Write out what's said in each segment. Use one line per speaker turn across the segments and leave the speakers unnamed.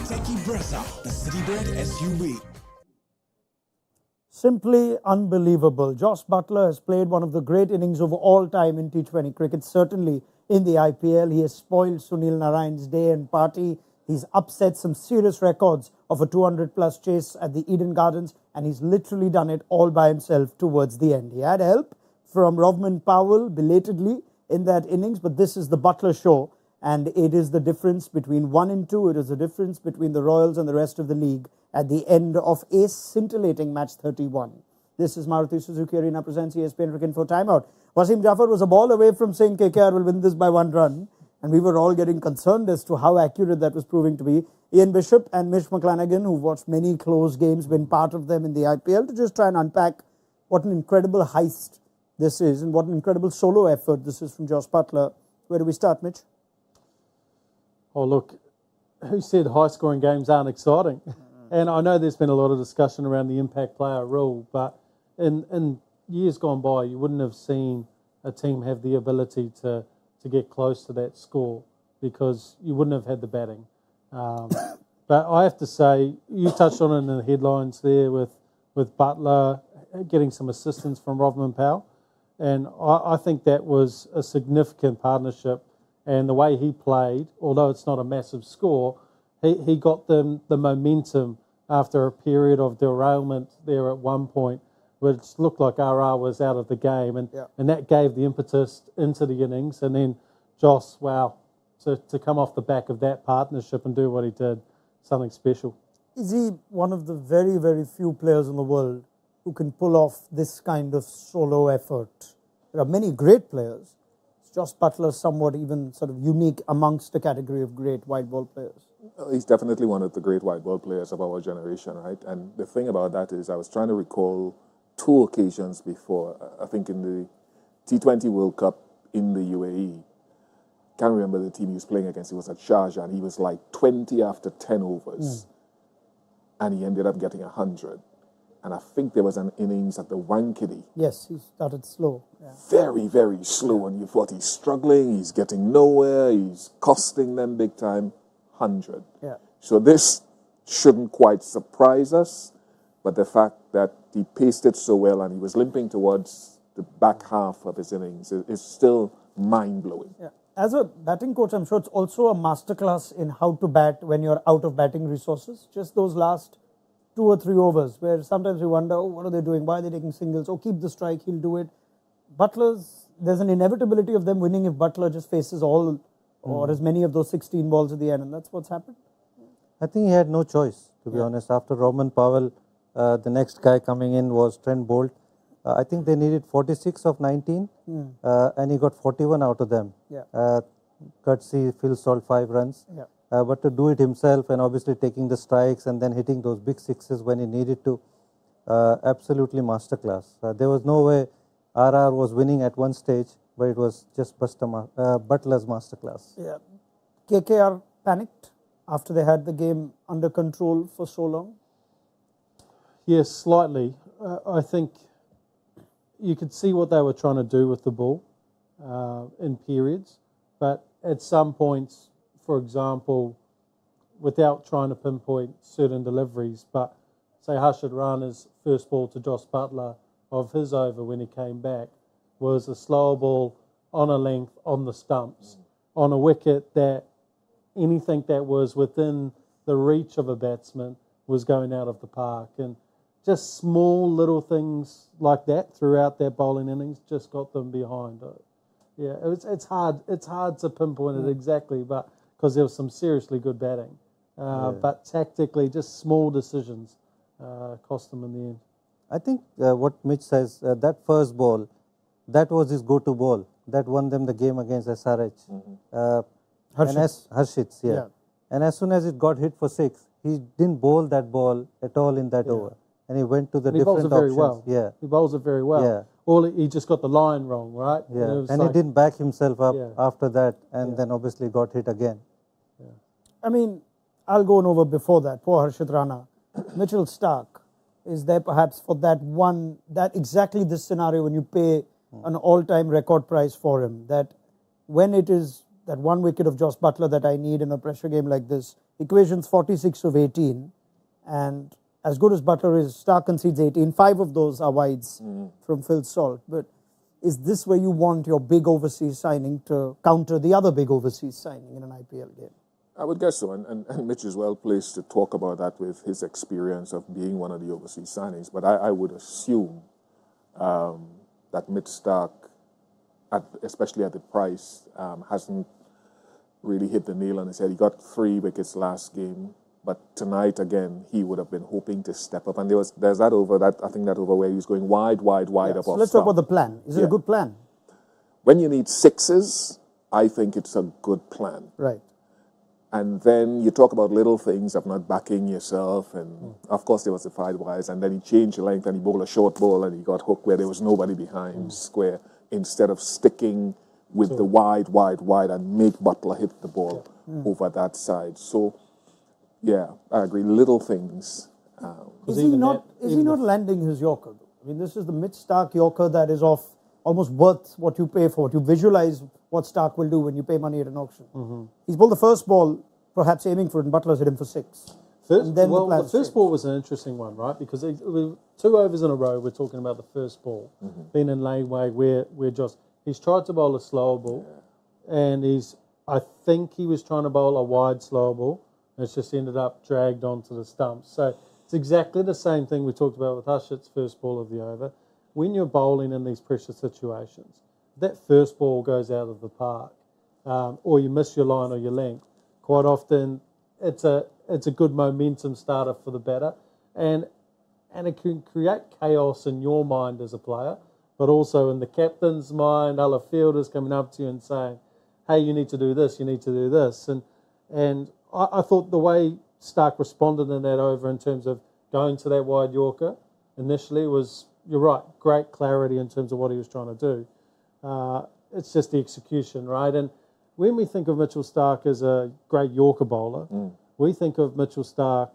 Techie Brezza, the Citybird SUV.
Simply unbelievable. Josh Buttler has played one of the great innings of all time in T20 cricket, certainly in the IPL. He has spoiled Sunil Narayan's day and party. He's upset some serious records of a 200-plus chase at the Eden Gardens, and he's literally done it all by himself towards the end. He had help from Rovman Powell belatedly in that innings, but this is the Buttler show, and it is the difference between 1 and 2. It is the difference between the Royals and the rest of the league at the end of a scintillating match 31. This is Maruti Suzuki Arena presents ESPN Cricket for Timeout. Wasim Jaffer was a ball away from saying KKR will win this by 1 run, and we were all getting concerned as to how accurate that was proving to be. Ian Bishop and Mitch McClenaghan, who've watched many close games, been part of them in the IPL, to just try and unpack what an incredible heist this is and what an incredible solo effort this is from Josh Buttler. Where do we start, Mitch?
Oh, look, who said high-scoring games aren't exciting? And I know there's been a lot of discussion around the impact player rule, but in years gone by, you wouldn't have seen a team have the ability to get close to that score because you wouldn't have had the batting. But I have to say, you touched on it in the headlines there with Buttler getting some assistance from Rovman Powell, and I think that was a significant partnership. And the way he played, although it's not a massive score, he got them the momentum after a period of derailment there at one point, which looked like RR was out of the game, and that gave the impetus into the innings. And then Josh, wow, to come off the back of that partnership and do what he did, something special.
Is he one of the very, very few players in the world who can pull off this kind of solo effort? There are many great players. Josh Buttler somewhat even sort of unique amongst the category of great white ball players.
He's definitely one of the great white ball players of our generation, right? And the thing about that is I was trying to recall 2 occasions before. I think in the T20 World Cup in the UAE, can't remember the team he was playing against. He was at Sharjah, and he was like 20 after 10 overs. And he ended up getting 100. And I think there was an innings at the Wankhede.
Yes, he started slow. Yeah.
Very, very slow. And you thought he's struggling, he's getting nowhere, he's costing them big time. 100.
Yeah.
So this shouldn't quite surprise us, but the fact that he paced it so well and he was limping towards the back half of his innings is still mind-blowing.
Yeah. As a batting coach, I'm sure it's also a masterclass in how to bat when you're out of batting resources. Just those last 2 or 3 overs where sometimes we wonder, oh, what are they doing? Why are they taking singles? Oh, keep the strike, he'll do it. There's an inevitability of them winning if Buttler just faces all or as many of those 16 balls at the end, and that's what's happened.
I think he had no choice, to be honest. After Rovman Powell, the next guy coming in was Trent Bolt. I think they needed 46 of 19, and he got 41 out of them. Courtesy Phil Salt 5 runs. But to do it himself and obviously taking the strikes and then hitting those big sixes when he needed to, absolutely masterclass. There was no way RR was winning at one stage, but it was just Buttler's masterclass.
Yeah. KKR panicked after they had the game under control for so long?
Yes, slightly. I think you could see what they were trying to do with the ball in periods, but at some points, for example, without trying to pinpoint certain deliveries, but say Harshad Rana's first ball to Josh Buttler of his over when he came back was a slower ball on a length on the stumps, on a wicket that anything that was within the reach of a batsman was going out of the park. And just small little things like that throughout that bowling innings just got them behind. Yeah, it's hard to pinpoint it exactly, but because there was some seriously good batting. But tactically, just small decisions cost them in the end.
I think what Mitch says, that first ball, that was his go-to ball. That won them the game against SRH. Harshit's, yeah. And as soon as it got hit for 6, he didn't bowl that ball at all in that over. And he went to the different options.
He bowls it very well.
Yeah.
He bowls it very well.
Yeah.
All he just got the line wrong, right?
Yeah. And he didn't back himself up after that, and then obviously got hit again.
Yeah. I mean, I'll go on over before that. Poor Harshad Rana. Mitchell Stark is there perhaps for that exactly this scenario when you pay an all-time record price for him, that when it is that one wicket of Josh Buttler that I need in a pressure game like this, equations 46 of 18, and as good as Buttler is, Stark concedes 18. 5 of those are wides from Phil Salt. But is this where you want your big overseas signing to counter the other big overseas signing in an IPL game?
I would guess so, and Mitch is well placed to talk about that with his experience of being one of the overseas signings. But I would assume that Mitch Stark, especially at the price, hasn't really hit the nail on his head. He got 3 wickets last game, but tonight again he would have been hoping to step up. And there's that over where he was going wide up
So
off
let's
stump.
talk about the plan. Is it a good plan?
When you need 6s, I think it's a good plan.
Right.
And then you talk about little things of not backing yourself. And of course, there was the 5 wides. And then he changed the length and he bowled a short ball and he got hooked where there was nobody behind square instead of sticking with the wide and make Buttler hit the ball over that side. So, yeah, I agree. Little things.
Is he not landing his Yorker, though? I mean, this is the Mitch Stark Yorker that is almost worth what you pay for it. You visualize what Stark will do when you pay money at an auction. He's bowled the first ball, perhaps aiming for it, and Butler's hit him for 6.
The first ball was an interesting one, right? Because 2 overs in a row, we're talking about the first ball being in laneway where he's tried to bowl a slower ball, and I think he was trying to bowl a wide slower ball, and it's just ended up dragged onto the stumps. So it's exactly the same thing we talked about with Hashit's first ball of the over. When you're bowling in these pressure situations, that first ball goes out of the park, or you miss your line or your length, quite often it's a good momentum starter for the batter, and it can create chaos in your mind as a player, but also in the captain's mind, other fielders coming up to you and saying, hey, you need to do this, you need to do this. And I thought the way Stark responded in that over in terms of going to that wide Yorker initially was, you're right, great clarity in terms of what he was trying to do. It's just the execution, right? And when we think of Mitchell Stark as a great Yorker bowler, we think of Mitchell Stark,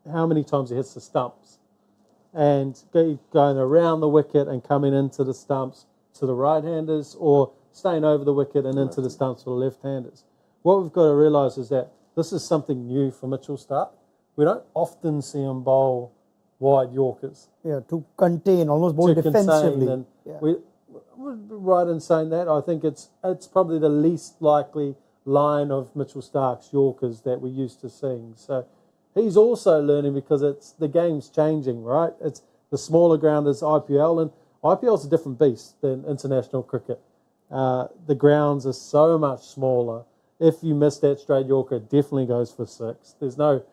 how many times he hits the stumps and going around the wicket and coming into the stumps to the right-handers, or staying over the wicket and into the stumps for the left-handers. What we've got to realise is that this is something new for Mitchell Stark. We don't often see him bowl wide Yorkers.
Yeah, to contain, almost bowl defensively.
And we're right in saying that. I think it's probably the least likely line of Mitchell Stark's Yorkers that we're used to seeing. So he's also learning because the game's changing, right? It's the smaller ground is IPL, and IPL's a different beast than international cricket. The grounds are so much smaller. If you miss that straight Yorker, it definitely goes for 6. There's no,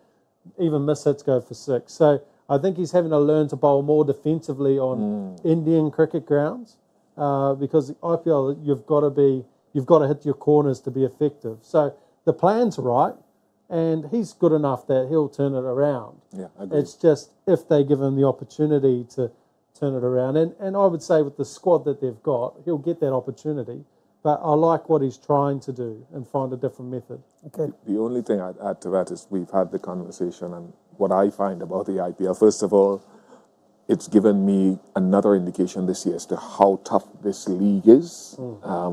even miss hits go for 6. So I think he's having to learn to bowl more defensively on Indian cricket grounds, because IPL, you've got to hit your corners to be effective. So the plan's right, and he's good enough that he'll turn it around.
Yeah, I agree.
It's just if they give him the opportunity to turn it around. And I would say with the squad that they've got, he'll get that opportunity. But I like what he's trying to do and find a different method.
Okay.
The only thing I'd add to that is we've had the conversation, and what I find about the IPL, first of all, it's given me another indication this year as to how tough this league is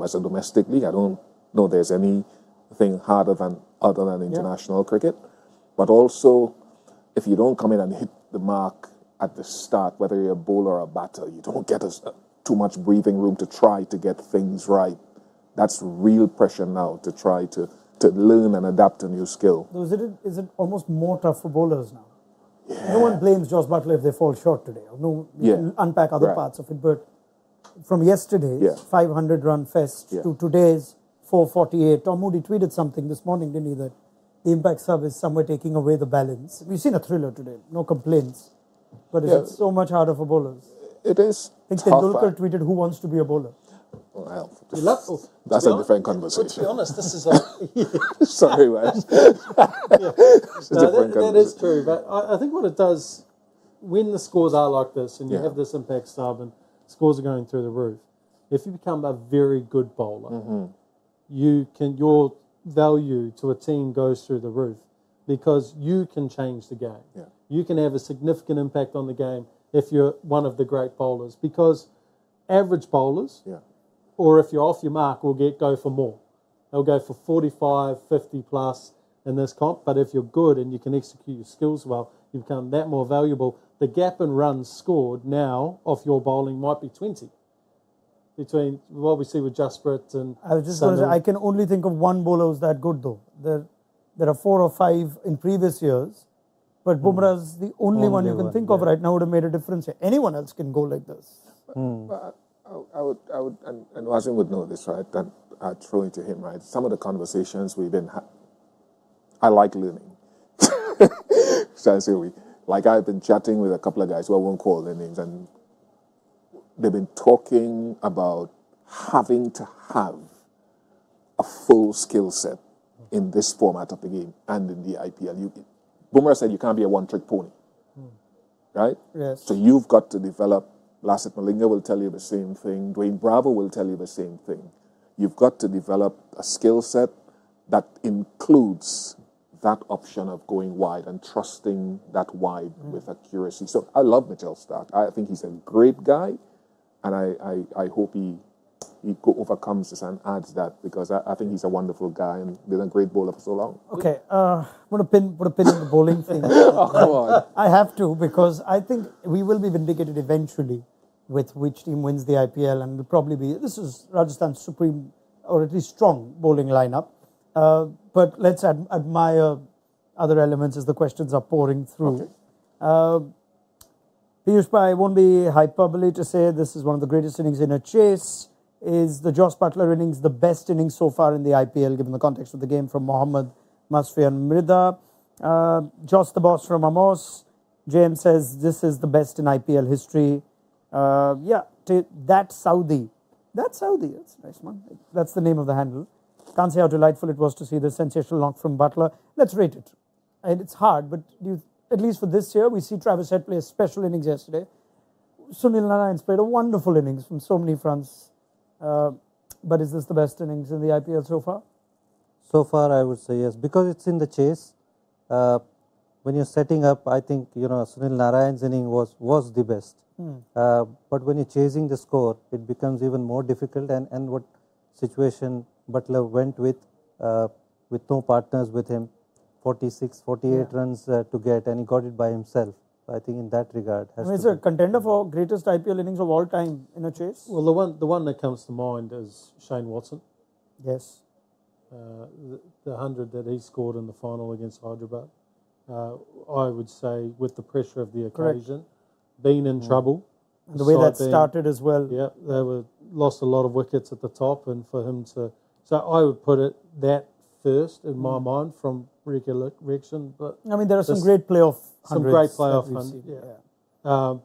as a domestic league. I don't know there's anything harder than other than international cricket. But also, if you don't come in and hit the mark at the start, whether you're a bowler or a batter, you don't get too much breathing room to try to get things right. That's real pressure now to try to learn and adapt a new skill.
So is it almost more tough for bowlers now? Yeah. No one blames Josh Buttler if they fall short today. You can unpack other parts of it, but from yesterday's 500-run fest to today's 448, Tom Moody tweeted something this morning, didn't he, that the impact sub is somewhere taking away the balance. We've seen a thriller today, no complaints, but is it so much harder for bowlers?
It is.
I think Tendulkar tweeted, who wants to be a bowler?
Well,
that's
a different conversation.
To be honest, this is like...
Sorry, man.
That is true. But I think what it does, when the scores are like this and you have this impact sub and scores are going through the roof, if you become a very good bowler, your value to a team goes through the roof because you can change the game. Yeah. You can have a significant impact on the game if you're one of the great bowlers, because average bowlers, or if you're off your mark, will go for more. They'll go for 45, 50 plus, in this comp. But if you're good and you can execute your skills well, you become that more valuable. The gap in runs scored now off your bowling might be 20. Between what we see with Jasprit and
I was just going to say, I can only think of one bowler who's that good though. There are 4 or 5 in previous years, but Bumrah's the only one you can think of right now would have made a difference here. Anyone else can go like this.
But I would, and Wasim would know this, right? And I'd throw it to him, right? Some of the conversations we've been I like learning. Like I've been chatting with a couple of guys who I won't call their names, and they've been talking about having to have a full skill set in this format of the game and in the IPL. Bumrah said you can't be a one-trick pony, right?
Yes.
So you've got to develop. Lassit Malinga will tell you the same thing. Dwayne Bravo will tell you the same thing. You've got to develop a skill set that includes that option of going wide and trusting that wide with accuracy. So I love Mitchell Starc. I think he's a great guy, and I hope he overcomes this and adds that, because I think he's a wonderful guy and been a great bowler for so long.
Okay, I'm going to put a pin in the bowling thing.
Oh, come on.
I have to, because I think we will be vindicated eventually with which team wins the IPL, and it'll probably be, this is Rajasthan's supreme, or at least strong bowling lineup. But let's admire other elements as the questions are pouring through.
Okay.
Piyush Bhai, won't be hyperbole to say this is one of the greatest innings in a chase. Is the Jos Buttler innings the best innings so far in the IPL, given the context of the game, from Mohammad, Masfi and Mrida? Jos the Boss from Amos. James says this is the best in IPL history. That Saudi. That's a nice one. That's the name of the handle. Can't say how delightful it was to see the sensational knock from Buttler. Let's rate it. And it's hard, but at least for this year, we see Travis Head play a special innings yesterday. Sunil Narayan's played a wonderful innings from so many fronts. But is this the best innings in the IPL so far?
So far, I would say yes, because it's in the chase. When you're setting up, I think Sunil Narayan's inning was the best. But when you're chasing the score, it becomes even more difficult. And what situation Buttler went with no partners with him, 46, 48 runs to get, and he got it by himself. I think in that regard,
it's a contender for greatest IPL innings of all time in a chase.
Well, the one that comes to mind is Shane Watson.
Yes.
The 100 that he scored in the final against Hyderabad. I would say, with the pressure of the occasion, been in trouble.
And the way that started as well.
Yeah, they lost a lot of wickets at the top, and for him to... So I would put it that first in my mind from recollection. But
I mean, there are some great playoff
hundreds.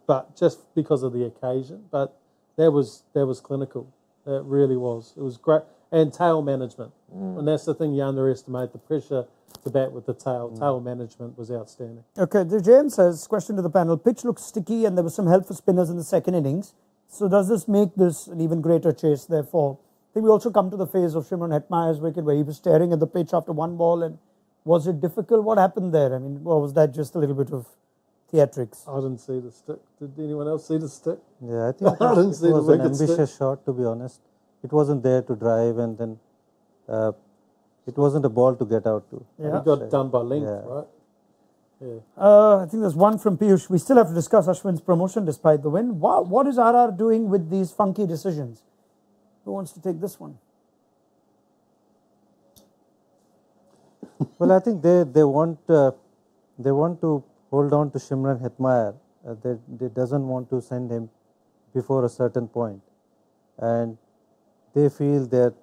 But just because of the occasion. But that was clinical. That really was. It was great. And tail management. And that's the thing you underestimate, the pressure to bat with the tail. Tail management was outstanding.
Okay, James says, question to the panel. Pitch looks sticky and there was some help for spinners in the second innings. So does this make this an even greater chase, therefore? I think we also come to the phase of Shimron Hetmeyer's wicket where he was staring at the pitch after one ball. And was it difficult? What happened there? I mean, or was that just a little bit of theatrics?
I didn't see the stick. Did anyone else see the stick?
Yeah, I think
I didn't see
it was
the
an
wicket
ambitious
stick.
shot, to be honest. It wasn't there to drive, and then it wasn't a ball to get out to.
Yeah.
He got done by length, right?
I think there's one from Piyush. We still have to discuss Ashwin's promotion despite the win. What is RR doing with these funky decisions? Who wants to take this one?
Well, I think they want to hold on to Shimron Hetmeyer. They doesn't want to send him before a certain point, and they feel that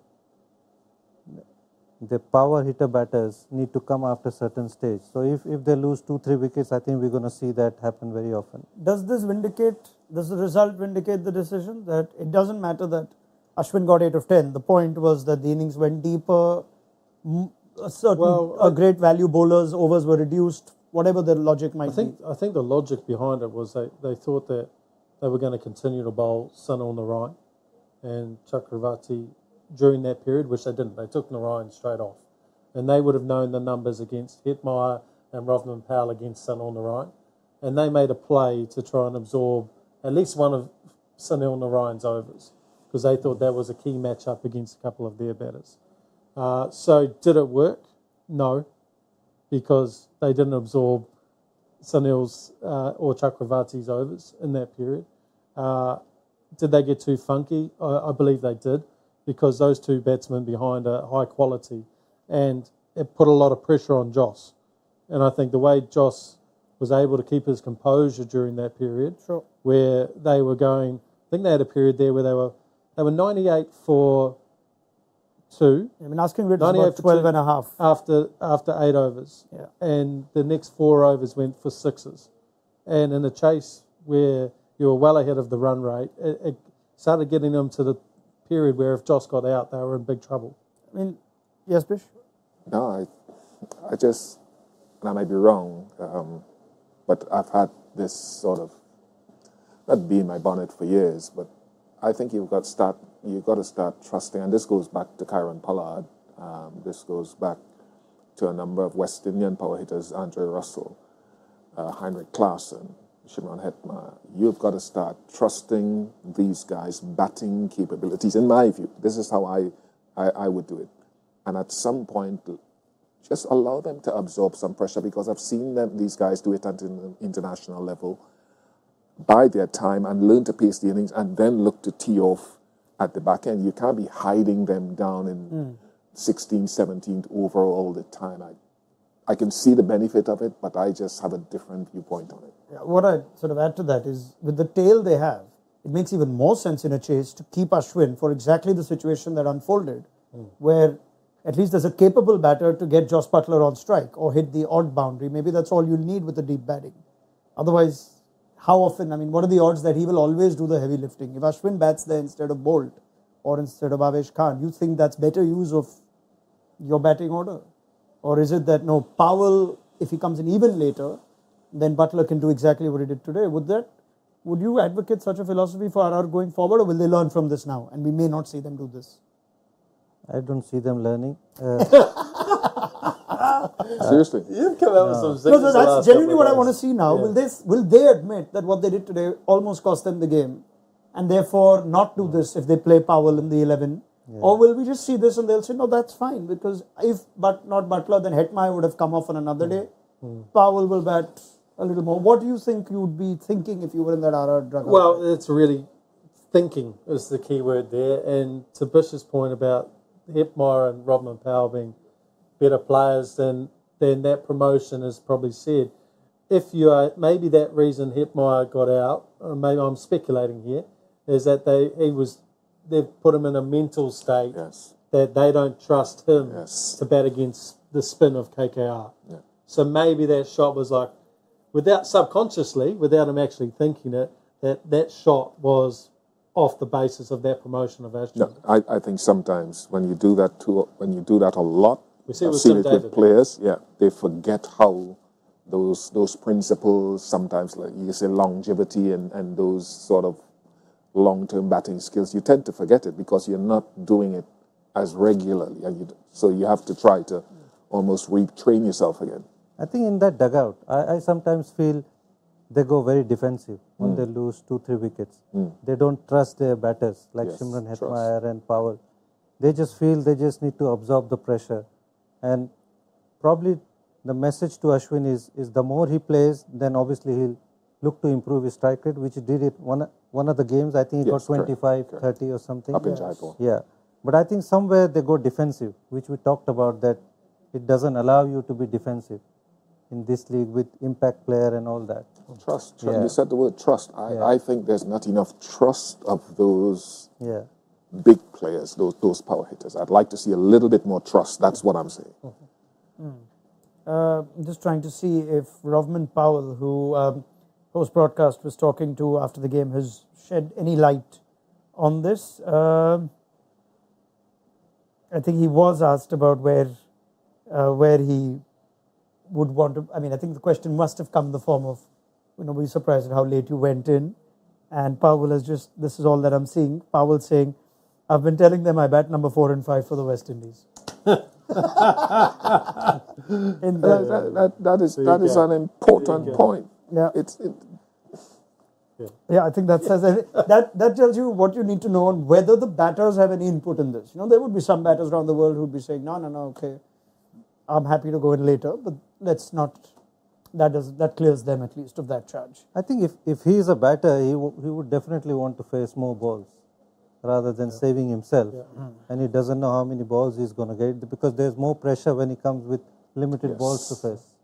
the power hitter batters need to come after a certain stage. So if they lose 2-3 wickets, I think we're going to see that happen very often.
Does the result vindicate the decision that it doesn't matter that Ashwin got 8 of 10? The point was that the innings went deeper, great value bowlers, overs were reduced, whatever the logic might be.
I think the logic behind it was they thought that they were going to continue to bowl Sunil Narine and Chakravarti during that period, which they didn't. They took Narine straight off. And they would have known the numbers against Hetmeyer and Rovman Powell against Sunil Narine. And they made a play to try and absorb at least one of Sunil Narayan's overs, because they thought that was a key matchup against a couple of their batters. So did it work? No. because they didn't absorb Sunil's or Chakravarti's overs in that period. Did they get too funky? I believe they did, because those two batsmen behind are high quality, and it put a lot of pressure on Joss. And I think the way Joss was able to keep his composure during that period,
Sure.
where they were going, I think they had a period there where they were 98 for 2.
I mean, asking rate is
98
about
for
12
2
and a half.
after 8 overs.
Yeah.
And the next 4 overs went for 6s. And in a chase where you were well ahead of the run rate, it started getting them to the period where if Joss got out, they were in big trouble.
I mean, yes, Bish?
No, I just, and I might be wrong, but I've had this sort of, not be in my bonnet for years, but I think you've got to start trusting, and this goes back to Kieron Pollard, this goes back to a number of West Indian power hitters, Andre Russell, Heinrich Klaasen, Shimron Hetmar. You've got to start trusting these guys' batting capabilities, in my view. This is how I would do it. And at some point, just allow them to absorb some pressure, because I've seen these guys do it at an international level, bide their time and learn to pace the innings, and then look to tee off at the back end. You can't be hiding them down in 16th, 17th over all the time. I can see the benefit of it, but I just have a different viewpoint on it.
Yeah, what I sort of add to that is, with the tail they have, it makes even more sense in a chase to keep Ashwin for exactly the situation that unfolded, where at least there's a capable batter to get Joss Buttler on strike or hit the odd boundary. Maybe that's all you'll need with the deep batting. Otherwise, how often, I mean, what are the odds that he will always do the heavy lifting? If Ashwin bats there instead of Bolt or instead of Avesh Khan, you think that's better use of your batting order? Or is it that, no, Powell, if he comes in even later, then Buttler can do exactly what he did today? Would you advocate such a philosophy for RR going forward, or will they learn from this now and we may not see them do this?
I don't see them learning.
Seriously.
You've come out with some things.
No, that's genuinely what I want to see now. Yeah. Will they admit that what they did today almost cost them the game, and therefore not do this if they play Powell in the 11? Yeah. Or will we just see this and they'll say, no, that's fine, because if not Buttler, then Hetmar would have come off on another day. Powell will bat a little more. What do you think you would be thinking if you were in that RR dugout?
Well, it's really thinking is the key word there. And to Bish's point about Hetmar and Rodman Powell being better players than that promotion has probably said. If you are, maybe that reason Hetmar got out, or maybe I'm speculating here, is that they've put him in a mental state that they don't trust him to bat against the spin of KKR.
Yeah.
So maybe that shot was like, subconsciously, without him actually thinking it, that shot was off the basis of that promotion of Ashton.
No, I think sometimes when you do that a lot,
we see
I've
with
seen
Tim
it
David.
with players, they forget how those principles, sometimes like you say longevity and those sort of long-term batting skills, you tend to forget it because you're not doing it as regularly, and so you have to try to almost retrain yourself again.
I think in that dugout, I sometimes feel they go very defensive when they lose 2-3 wickets. They don't trust their batters like Shimron Hetmar and Powell. They just feel they just need to absorb the pressure. And probably the message to Ashwin is the more he plays, then obviously he'll look to improve his strike rate, which he did it one of the games. I think he got 25, 30 or something.
Up in Jaipur.
Yeah. But I think somewhere they go defensive, which we talked about, that it doesn't allow you to be defensive in this league with impact player and all that.
Trust. You said the word trust. I think there's not enough trust of those big players, those power hitters. I'd like to see a little bit more trust. That's what I'm saying.
I'm just trying to see if Rodman Powell, who post-broadcast was talking to after the game, has shed any light on this. I think he was asked about where he would want to. I mean, I think the question must have come in the form of, we're surprised at how late you went in. And Powell has just, this is all that I'm seeing. Powell saying, I've been telling them I bat number 4 and 5 for the West Indies.
That is an important point.
Yeah.
Yeah,
I think that says that tells you what you need to know on whether the batters have any input in this. There would be some batters around the world who would be saying, no, okay, I'm happy to go in later. But let's not. That clears them at least of that charge.
I think if he is a batter, he would definitely want to face more balls rather than saving himself. And he doesn't know how many balls he's going to get because there's more pressure when he comes with limited balls to face.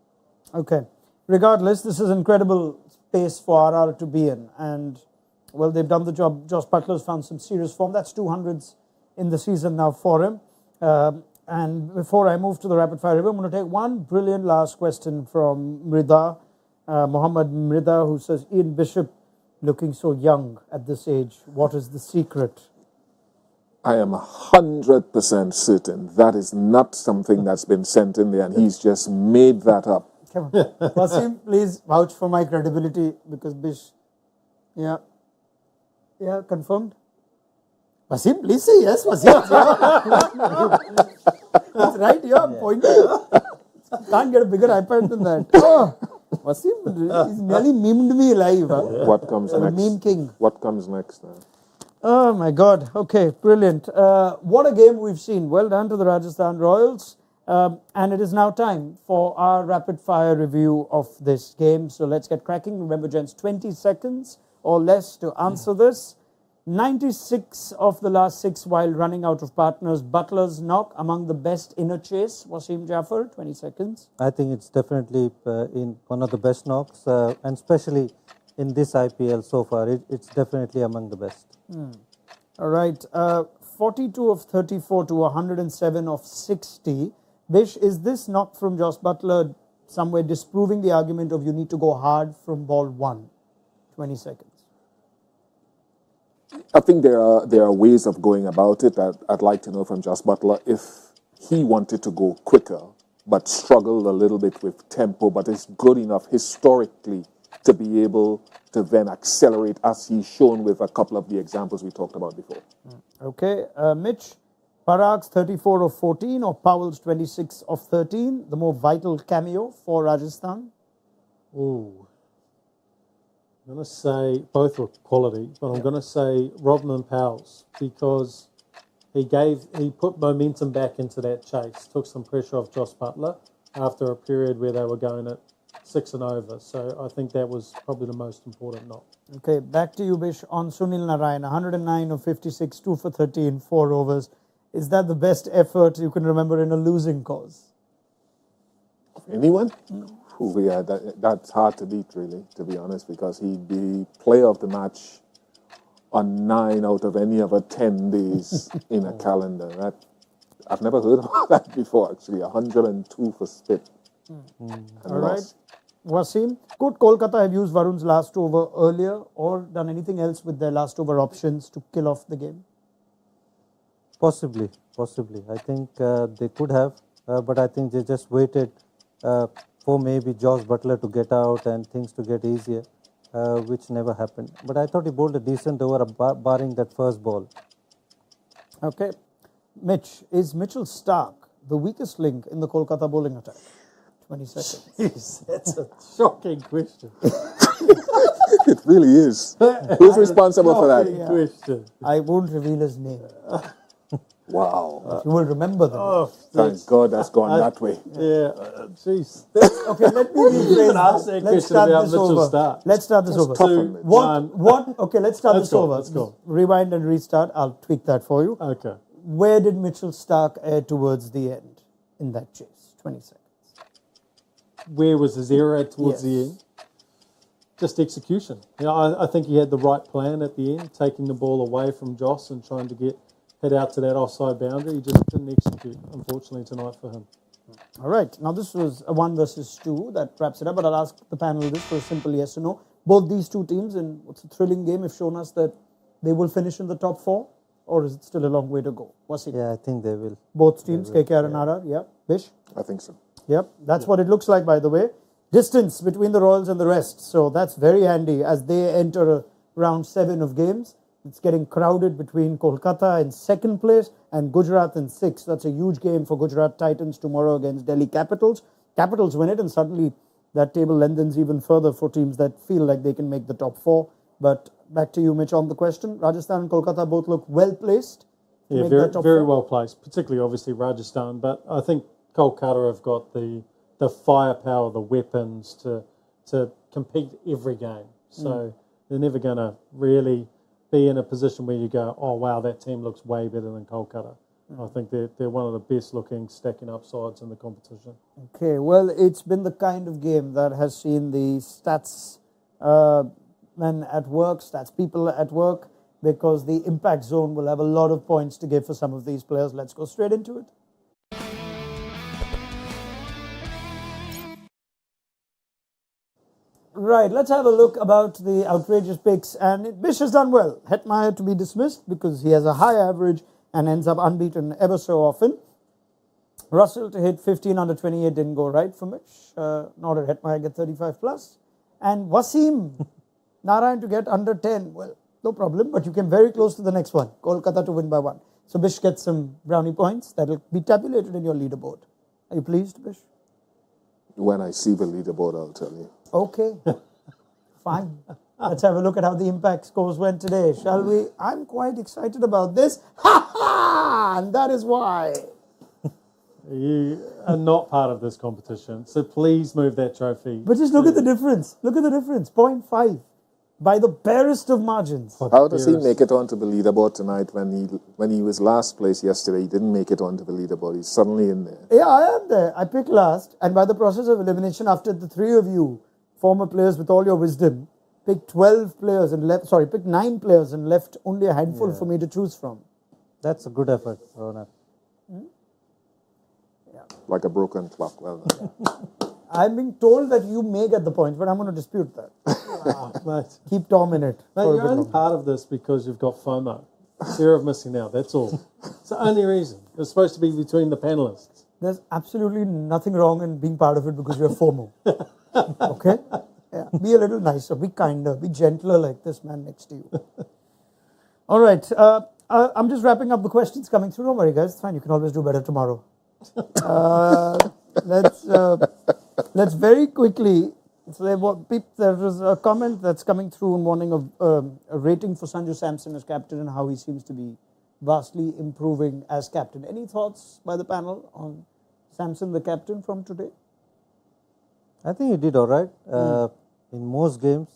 Okay. Regardless, this is incredible space for RR to be in. And, well, they've done the job. Josh Buttler's found some serious form. That's 200s in the season now for him. And before I move to the rapid fire review, I'm going to take one brilliant last question from Mrida, Mohammed Mrida, who says, Ian Bishop looking so young at this age. What is the secret?
I am 100% certain that is not something that's been sent in there, and he's just made that up.
Come on. Wasim, please vouch for my credibility because Bish. Yeah. Yeah, confirmed. Wasim, please say yes, Wasim. That's right, yeah, pointing. Can't get a bigger iPad than that. Oh, Wasim, he's nearly memed me live. Huh?
What comes next?
Meme king.
What comes next?
Oh my God. Okay, brilliant. What a game we've seen. Well done to the Rajasthan Royals. And it is now time for our rapid fire review of this game. So let's get cracking. Remember, gents, 20 seconds or less to answer this. 96 of the last 6 while running out of partners. Buttler's knock among the best in a chase. Wasim Jaffer, 20 seconds.
I think it's definitely in one of the best knocks, and especially in this IPL so far, it's definitely among the best.
All right. 42 of 34 to 107 of 60. Bish, is this knock from Josh Buttler somewhere disproving the argument of you need to go hard from ball 1? 20 seconds.
I think there are ways of going about it. I'd like to know from Josh Buttler if he wanted to go quicker, but struggled a little bit with tempo, but is good enough historically to be able to then accelerate, as he's shown with a couple of the examples we talked about before.
Okay, Mitch, Parag's 34 of 14 or Powell's 26 of 13, the more vital cameo for Rajasthan?
Ooh. I'm going to say both were quality, but I'm going to say Robin and Powell's because he put momentum back into that chase, took some pressure off Josh Buttler after a period where they were going at 6 and over. So I think that was probably the most important knock.
Okay, back to you, Bish, on Sunil Narine, 109 of 56, 2 for 13, 4 overs. Is that the best effort you can remember in a losing cause?
Anyone? Ooh, yeah, that's hard to beat, really, to be honest, because he'd be player of the match on 9 out of any other 10 days in a calendar. I've never heard of that before, actually. 102 for spit.
All right. Wasim, could Kolkata have used Varun's last over earlier or done anything else with their last over options to kill off the game?
Possibly. I think they could have, but I think they just waited for maybe Josh Buttler to get out and things to get easier, which never happened. But I thought he bowled a decent over, barring that first ball.
Okay. Mitch, is Mitchell Stark the weakest link in the Kolkata bowling attack? 20 seconds.
Jeez, that's a shocking question.
It really is. Who's responsible for that?
Shocking question.
I won't reveal his name.
Wow.
You will remember them.
Oh,
Thank God that's gone that way.
yeah, jeez.
Okay, let me rephrase
ask
that.
that
Let's
question
start
about
this
Mitchell
over.
Stark.
Let's start this over.
tough on Mitch.
What? Okay, let's start
Let's
this
go,
over.
let's go.
Rewind and restart. I'll tweak that for you.
Okay.
Where did Mitchell Stark err towards the end in that chase? 20 seconds.
Where was his error towards the
Yes.
end? Just execution. I think he had the right plan at the end, taking the ball away from Joss and trying to head out to that offside boundary. He just didn't execute, unfortunately, tonight for him.
All right. Now, this was a 1 versus 2 that wraps it up, but I'll ask the panel this for a simple yes or no. Both these two teams, in what's a thrilling game, have shown us that they will finish in the top 4, or is it still a long way to go? Wasim?
Yeah, I think they will.
Both teams, KKR and RR, yeah. Bish?
I think so.
Yep, that's what it looks like, by the way. Distance between the Royals and the rest. So that's very handy as they enter round 7 of games. It's getting crowded between Kolkata in 2nd place and Gujarat in 6th. That's a huge game for Gujarat Titans tomorrow against Delhi Capitals. Capitals win it and suddenly that table lengthens even further for teams that feel like they can make the top 4. But back to you, Mitch, on the question. Rajasthan and Kolkata both look well placed to
Yeah,
make
very,
that top
very
4.
well placed, particularly obviously Rajasthan. But I think Kolkata have got the the firepower, the weapons to compete every game. So they're never going to really be in a position where you go, oh, wow, that team looks way better than Kolkata. I think they're one of the best looking stacking up sides in the competition.
Okay, well, it's been the kind of game that has seen the stats men at work, stats people at work, because the impact zone will have a lot of points to give for some of these players. Let's go straight into it. Right, let's have a look about the outrageous picks. And Bish has done well. Hetmeyer to be dismissed because he has a high average and ends up unbeaten ever so often. Russell to hit 15 under 28 didn't go right for Mitch. Nor did Hetmeyer get 35 plus. And Wasim, Narine to get under 10. Well, no problem, but you came very close to the next one. Kolkata to win by 1. So Bish gets some brownie points. That will be tabulated in your leaderboard. Are you pleased, Bish?
When I see the leaderboard, I'll tell you.
Okay, fine. Let's have a look at how the impact scores went today, shall we? I'm quite excited about this. Ha ha! And that is why.
You are not part of this competition, so please move that trophy.
But just look at the difference. Look at the difference. 0.5 by the barest of margins.
How does he make it onto the leaderboard tonight when he was last place yesterday? He didn't make it onto the leaderboard. He's suddenly in there.
Yeah, I am there. I picked last, and by the process of elimination, after the three of you, former players with all your wisdom, picked 12 players and left. Sorry, picked 9 players and left only a handful for me to choose from.
That's a good effort, Raunak.
Like a broken clock. Well done.
I'm being told that you may get the points, but I'm going to dispute that.
Mate,
Keep Tom in it.
mate,
for a
you're
bit
only
longer.
part of this because you've got FOMO. Fear of missing out, that's all. It's the only reason. It's supposed to be between the panelists.
There's absolutely nothing wrong in being part of it because you're FOMO. Okay? Yeah. Be a little nicer, be kinder, be gentler like this man next to you. All right. I'm just wrapping up the questions coming through. Don't worry, guys. It's fine. You can always do better tomorrow. Let's very quickly. There was a comment that's coming through in warning of a rating for Sanju Samson as captain and how he seems to be vastly improving as captain. Any thoughts by the panel on Samson, the captain, from today?
I think he did all right. In most games,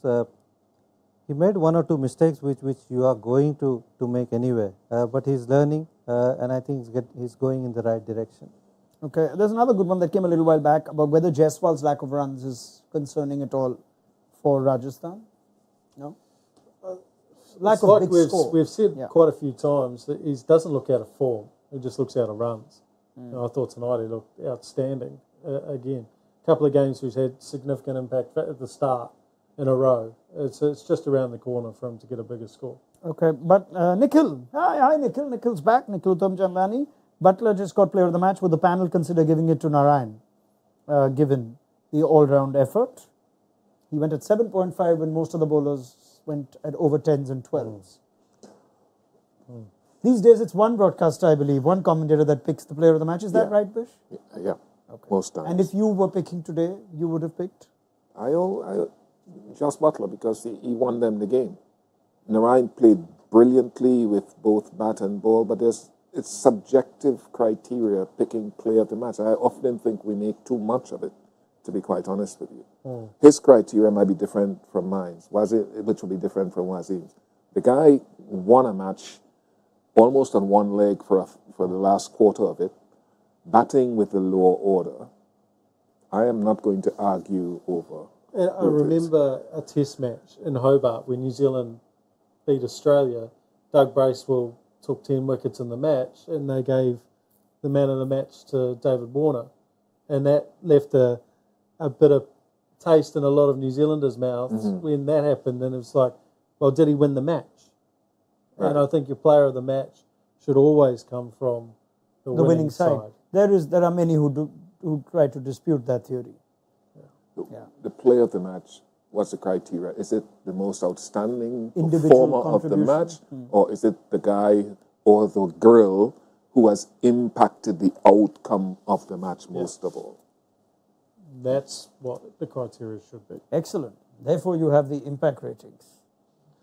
he made 1 or 2 mistakes which you are going to make anyway. But he's learning, and I think he's going in the right direction.
Okay, there's another good one that came a little while back about whether Jaiswal's lack of runs is concerning at all for Rajasthan. No? Lack
It's
of
like
big score.
we've said
Yeah.
quite a few times that he doesn't look out of form. He just looks out of runs. And I thought tonight he looked outstanding again. A couple of games he's had significant impact at the start in a row. It's just around the corner for him to get a bigger score.
Okay, but Nikhil. Hi, Nikhil. Nikhil's back. Nikhil Chandani. Buttler just got player of the match. Would the panel consider giving it to Narine, given the all-round effort? He went at 7.5 when most of the bowlers went at over 10s and 12s. These days it's one broadcaster, I believe, one commentator that picks the player of the match. Is that
Yeah.
right, Bish?
Yeah. Most times.
And if you were picking today, you would have picked?
I just Buttler because he won them the game. Narine played brilliantly with both bat and ball, but it's subjective criteria picking player of the match. I often think we make too much of it, to be quite honest with you. His criteria might be different from mine, which will be different from Wasim's. The guy won a match almost on one leg for the last quarter of it, batting with the lower order. I am not going to argue over.
And I remember a test match in Hobart when New Zealand beat Australia. Doug Bracewell took 10 wickets in the match and they gave the man of the match to David Warner. And that left a bit of taste in a lot of New Zealanders' mouths when that happened. And it was like, well, did he win the match? Right. And I think your player of the match should always come from the winning side.
There are many who try to dispute that theory.
The player of the match, what's the criteria? Is it the most outstanding
Individual
performer of the
contribution?
match? Or is it the guy or the girl who has impacted the outcome of the match most of all?
That's what the criteria should be.
Excellent. Therefore, you have the impact ratings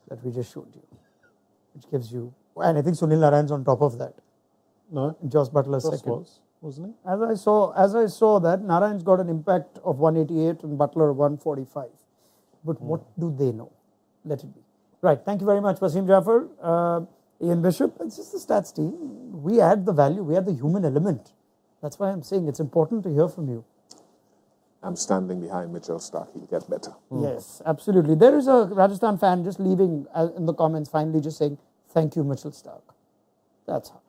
that we just showed you, which gives you, and I think Sunil Narayan's on top of that.
No?
Josh Buttler
Josh
second.
was. wasn't he?
As I saw that, Narayan's got an impact of 188 and Buttler 145. But what do they know? Let it be. Right. Thank you very much, Wasim Jaffer. Ian Bishop, it's just the stats team. We add the value, we add the human element. That's why I'm saying it's important to hear from you.
I'm standing behind Mitchell Stark. He'll get better.
Yes, absolutely. There is a Rajasthan fan just leaving in the comments, finally just saying, thank you, Mitchell Stark. That's harsh.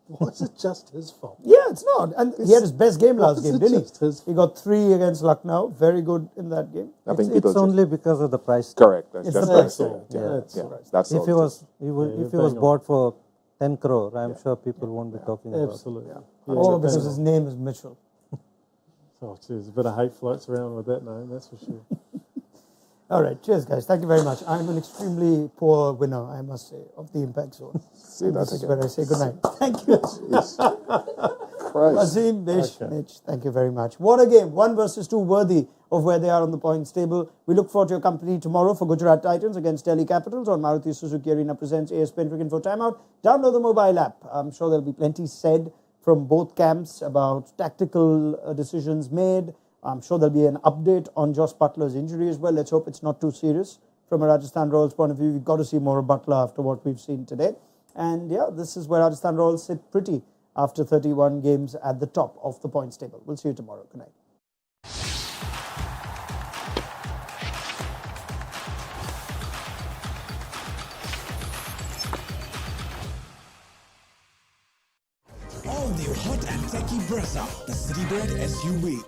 Was it just his fault?
Yeah, it's not. And he had his best game last game, didn't
just his
he? He got 3 against Lucknow. Very good in that game.
I think
It's only because of the price.
correct. That's
It's
just
the
what I
price.
said.
Yeah,
Yeah,
that's
that's
If
all.
he was,
you're
if he was
bang on.
bought for 10 crore, I'm sure people won't be talking about it.
Absolutely. Yeah.
Oh, because his name is Mitchell.
Oh, geez, a bit of hate floats around with that name, that's for sure.
All right, cheers, guys. Thank you very much. I'm an extremely poor winner, I must say, of the impact zone.
Say that
This is
again.
where I say good night. Thank you.
Yes. Christ.
Wasim, Mitch, thank you very much. What a game. 1 versus 2 worthy of where they are on the points table. We look forward to your company tomorrow for Gujarat Titans against Delhi Capitals on Maruti Suzuki Arena presents ASPN Cricket for Timeout. Download the mobile app. I'm sure there'll be plenty said from both camps about tactical decisions made. I'm sure there'll be an update on Jos Buttler's injury as well. Let's hope it's not too serious. From a Rajasthan Royals point of view, we've got to see more of Buttler after what we've seen today. And yeah, this is where Rajasthan Royals sit pretty after 31 games at the top of the points table. We'll see you tomorrow. Good night.
All new hot and techy Brezza, the Citybird SUV.